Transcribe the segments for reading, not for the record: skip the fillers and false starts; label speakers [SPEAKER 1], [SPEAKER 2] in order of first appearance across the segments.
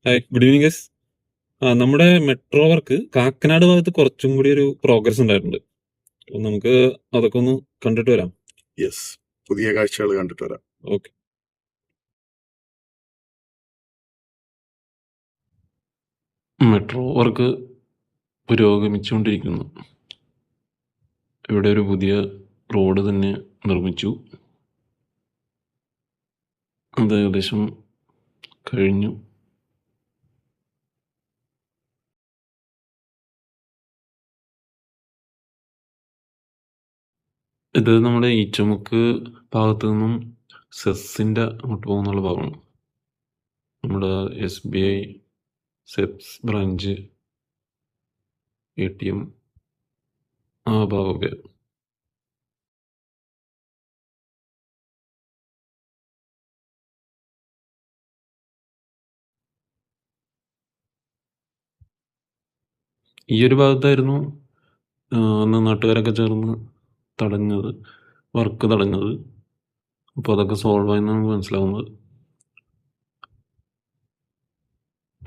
[SPEAKER 1] Hi, good evening guys. നമ്മുടെ metro work Kakkanad ഭാഗത്ത് കുറച്ചും കൂടി ഒരു പ്രോഗ്രസ് ഉണ്ടായിട്ടുണ്ട്. അപ്പൊ നമുക്ക് അതൊക്കെ ഒന്ന് കണ്ടിട്ട് വരാം.
[SPEAKER 2] യെസ്, പുതിയ കാഴ്ചകൾ കണ്ടിട്ട് വരാം.
[SPEAKER 1] ഓക്കെ.
[SPEAKER 3] മെട്രോ വർക്ക് പുരോഗമിച്ചുകൊണ്ടിരിക്കുന്നു. ഇവിടെ ഒരു പുതിയ റോഡ് തന്നെ നിർമ്മിച്ചു. അത് ഏകദേശം കഴിഞ്ഞു. ഇത് നമ്മുടെ ഈച്ചമുക്ക് ഭാഗത്തു നിന്നും സെസ്സിൻ്റെ അങ്ങോട്ട് പോകുന്നുള്ള ഭാഗമാണ്. നമ്മുടെ SBI സെസ് ബ്രാഞ്ച് ATM ആ ഭാഗമൊക്കെ. ഈ ഒരു ഭാഗത്തായിരുന്നു അന്ന് നാട്ടുകാരൊക്കെ ചേർന്ന് വർക്ക് തടഞ്ഞത്. അപ്പോൾ അതൊക്കെ സോൾവ് ആയെന്ന് നമുക്ക് മനസ്സിലാവുന്നത്.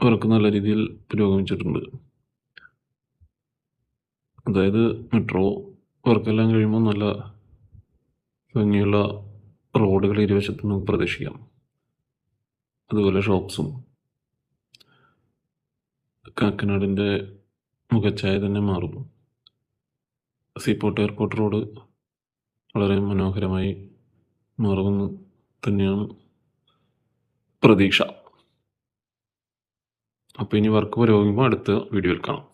[SPEAKER 3] വർക്ക് നല്ല രീതിയിൽ പുരോഗമിച്ചിട്ടുണ്ട്. അതായത് മെട്രോ വർക്കെല്ലാം കഴിയുമ്പോൾ നല്ല ഭംഗിയുള്ള റോഡുകൾ ഇരുവശത്തും നമുക്ക് പ്രതീക്ഷിക്കാം. അതുപോലെ ഷോപ്സും. കാക്കനാടിൻ്റെ മുഖച്ഛായ തന്നെ മാറും. സീപോർട്ട് എയർപോർട്ട് റോഡ് വളരെ മനോഹരമായി മാറുമെന്ന് തന്നെയാണ് പ്രതീക്ഷ. അപ്പോൾ ഇനി വർക്ക് പുരോഗമിക്കുമ്പോൾ അടുത്ത വീഡിയോയിൽ കാണാം.